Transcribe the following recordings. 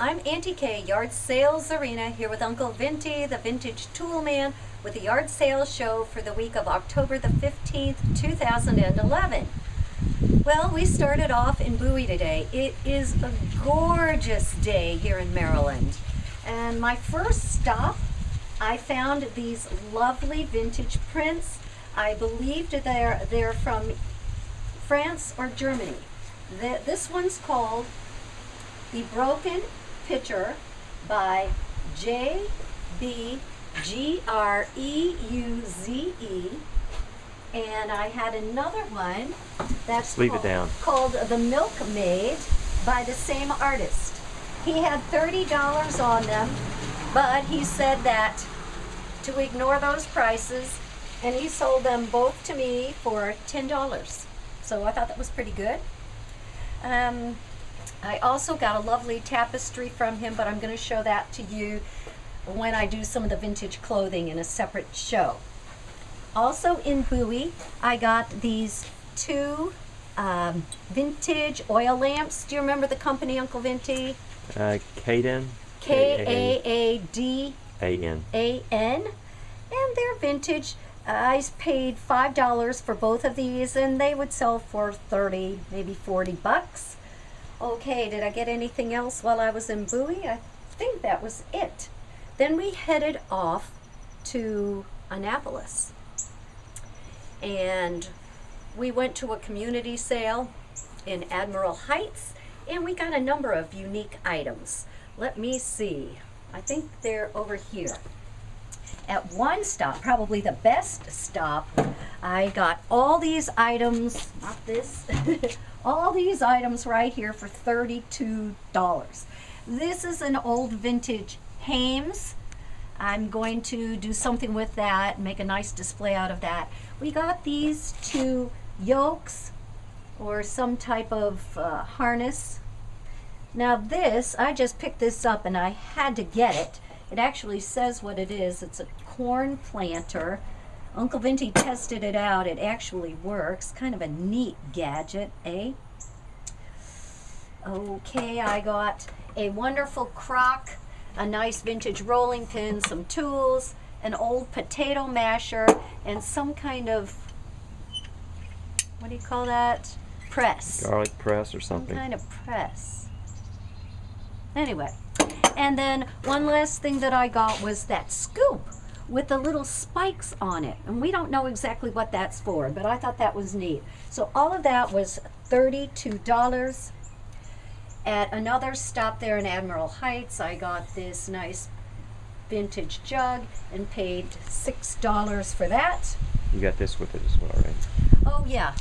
I'm Auntie Kay, Yard Sales Arena, here with Uncle Vinty, the Vintage Tool Man, with the Yard Sales Show for the week of October the 15th, 2011. Well, we started off in Bowie today. It is a gorgeous day here in Maryland. And my first stop, I found these lovely vintage prints. I believe they're from France or Germany. This one's called The Broken Pitcher by J.B. G.R.E.U.Z.E. And I had another one that's called The Milkmaid by the same artist. He had $30 on them, but he said that to ignore those prices, and he sold them both to me for $10. So I thought that was pretty good. I also got a lovely tapestry from him, but I'm going to show that to you when I do some of the vintage clothing in a separate show. Also in Bowie, I got these two vintage oil lamps. Do you remember the company, Uncle Vinty? Kaadin. K-A-A-D-A-N. And they're vintage. I paid $5 for both of these, and they would sell for 30, maybe 40 bucks. Okay, did I get anything else while I was in Bowie? I think that was it. Then we headed off to Annapolis, and we went to a community sale in Admiral Heights, and we got a number of unique items. Let me see. I think they're over here. At one stop, probably the best stop, I got all these items, not this, all these items right here for $32. This is an old vintage Hames. I'm going to do something with that, make a nice display out of that. We got these two yokes or some type of harness. Now this, I just picked this up and I had to get it. It actually says what it is. It's a corn planter. Uncle Vinty tested it out. It actually works. Kind of a neat gadget, eh? Okay, I got a wonderful crock, a nice vintage rolling pin, some tools, an old potato masher, and some kind of, what do you call that? Press. Garlic press or something. Some kind of press. Anyway. And then one last thing that I got was that scoop with the little spikes on it. And we don't know exactly what that's for, but I thought that was neat. So all of that was $32. At another stop there in Admiral Heights, I got this nice vintage jug and paid $6 for that. You got this with it as well, right? Oh yeah.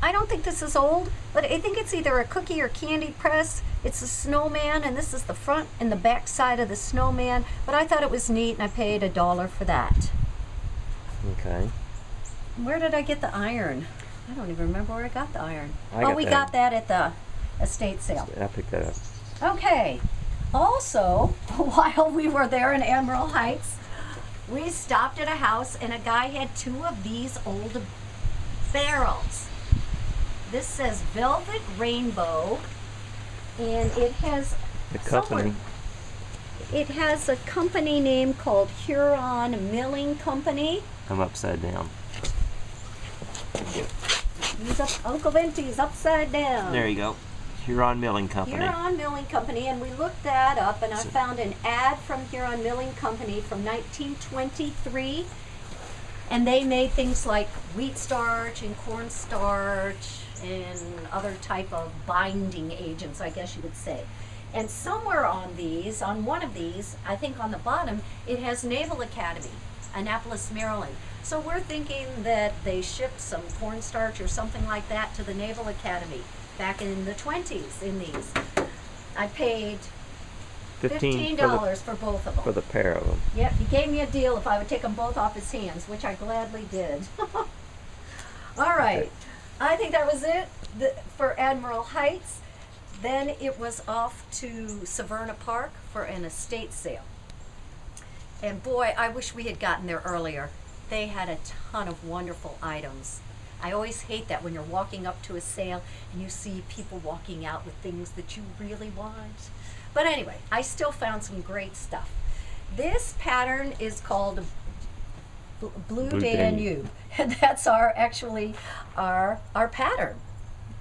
I don't think this is old, but I think it's either a cookie or candy press. It's a snowman, and this is the front and the back side of the snowman. But I thought it was neat, and I paid $1 for that. Okay. Where did I get the iron? I don't even remember where I got the iron. We that. got that at the estate sale. I picked that up. Okay. Also, while we were there in Admiral Heights, we stopped at a house, and a guy had two of these old barrels. This says Velvet Rainbow, and it has it has a company name called Huron Milling Company. I'm upside down. Uncle Vinty's upside down. There you go. Huron Milling Company. Huron Milling Company, and we looked that up, and I found an ad from Huron Milling Company from 1923, and they made things like wheat starch and cornstarch and other type of binding agents, I guess you would say. And somewhere on these, on one of these, I think on the bottom, it has Naval Academy, Annapolis, Maryland. So we're thinking that they shipped some cornstarch or something like that to the Naval Academy back in the 20s in these. I paid $15 for both of them. For the pair of them. Yep, he gave me a deal if I would take them both off his hands, which I gladly did. All right. Okay. I think that was it for Admiral Heights. Then it was off to Severna Park for an estate sale. And boy, I wish we had gotten there earlier. They had a ton of wonderful items. I always hate that when you're walking up to a sale and you see people walking out with things that you really want. But anyway, I still found some great stuff. This pattern is called Blue Danube, and that's our pattern.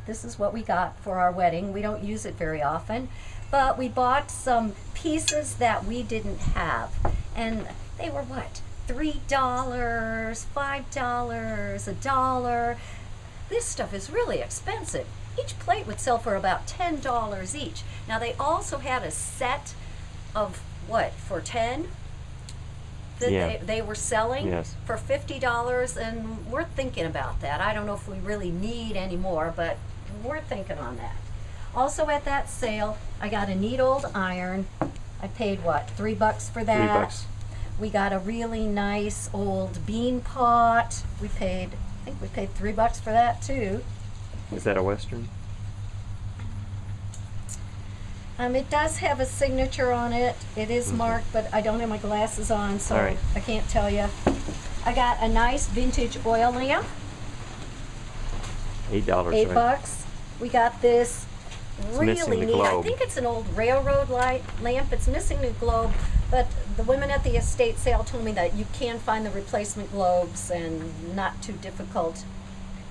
This is what we got for our wedding. We don't use it very often, but we bought some pieces that we didn't have, and they were what? $3, $5, $1. This stuff is really expensive. Each plate would sell for about $10 each. Now they also had a set of what, for 10? That they were selling for $50, and we're thinking about that. I don't know if we really need any more, but we're thinking on that. Also at that sale, I got a neat old iron. I paid what, $3 for that? $3. We got a really nice old bean pot. I think we paid $3 for that too. Is that a Western? It does have a signature on it. It is marked, but I don't have my glasses on, so All right. I can't tell you. I got a nice vintage oil lamp. $8. $8. Right? We got this missing really the neat. I globe. think it's an old railroad light lamp. It's missing the globe, but the women at the estate sale told me that you can find the replacement globes and not too difficult.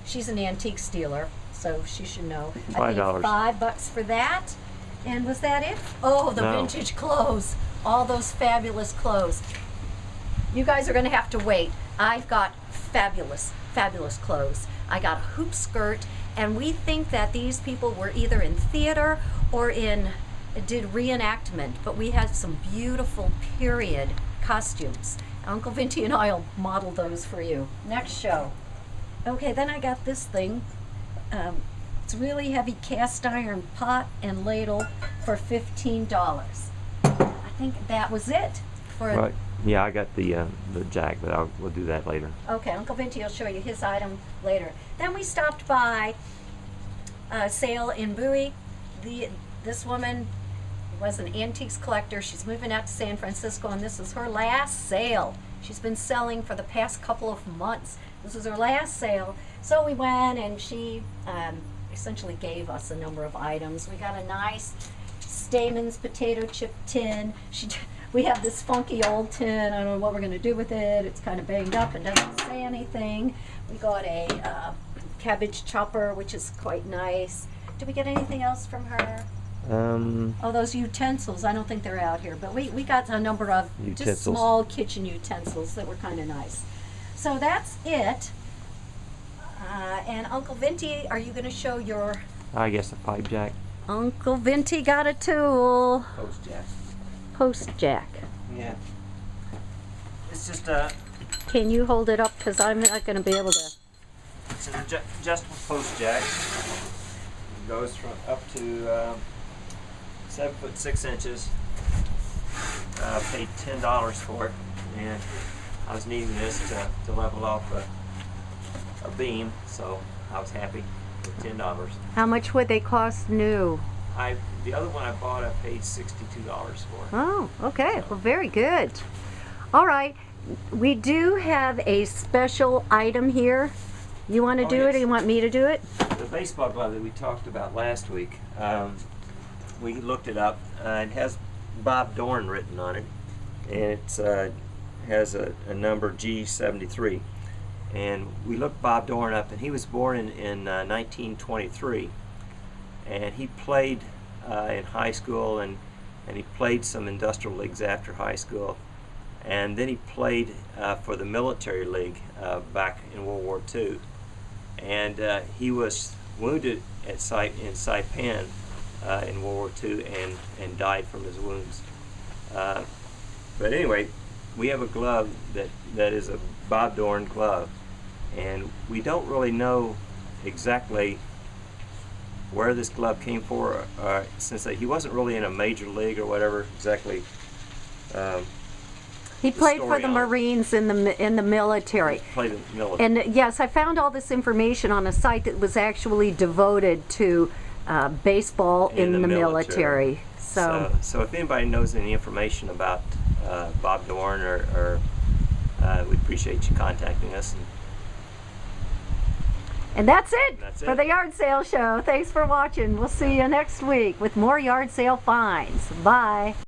She's an antique dealer, so she should know. I paid $5. $5 for that. And was that it? Oh, the No. vintage clothes. All those fabulous clothes. You guys are going to have to wait. I've got fabulous, fabulous clothes. I got a hoop skirt, and we think that these people were either in theater or did reenactment, but we had some beautiful period costumes. Uncle Vinty and I will model those for you. Next show. Okay, then I got this thing. It's really heavy cast iron pot and ladle for $15. I think that was it. Right. Yeah, I got the jack, but we'll do that later. Okay, Uncle Vinty will show you his item later. Then we stopped by a sale in Bowie. This woman was an antiques collector. She's moving out to San Francisco, and this is her last sale. She's been selling for the past couple of months. This was her last sale. So we went, and she essentially gave us a number of items. We got a nice Stamon's potato chip tin. We have this funky old tin. I don't know what we're going to do with it. It's kind of banged up and doesn't say anything. We got a cabbage chopper, which is quite nice. Did we get anything else from her? Oh, those utensils. I don't think they're out here, but we got a number of just small kitchen utensils that were kind of nice. So that's it. And Uncle Vinty, are you going to show your... I guess a pipe jack. Uncle Vinty got a tool. Post jack. Post jack. Yeah. It's just Can you hold it up? Because I'm not going to be able to... it's an adjustable post jack. It goes from up to 7 foot 6 inches. I paid $10 for it, and I was needing this to level off a beam, so I was happy with $10. How much would they cost new? The other one I bought, I paid $62 for. Oh, okay. Well, very good. All right. We do have a special item here. You want to do it, or you want me to do it? The baseball glove that we talked about last week, we looked it up. It has Bob Dorn written on it, and it has a number G73. And we looked Bob Dorn up, and he was born in 1923, and he played in high school, and he played some industrial leagues after high school, and then he played for the military league back in World War II, and he was wounded in Saipan in World War II and died from his wounds. But anyway, we have a glove that is a Bob Dorn glove, and we don't really know exactly where this glove came for, since he wasn't really in a major league or whatever exactly. He played for the Marines in the military. He played in the military. And yes, I found all this information on a site that was actually devoted to baseball in the military. So if anybody knows any information about Bob Dorn, or we appreciate you contacting us. And that's it That's for it. the yard sale show. Thanks for watching. We'll see you next week with more yard sale finds. Bye.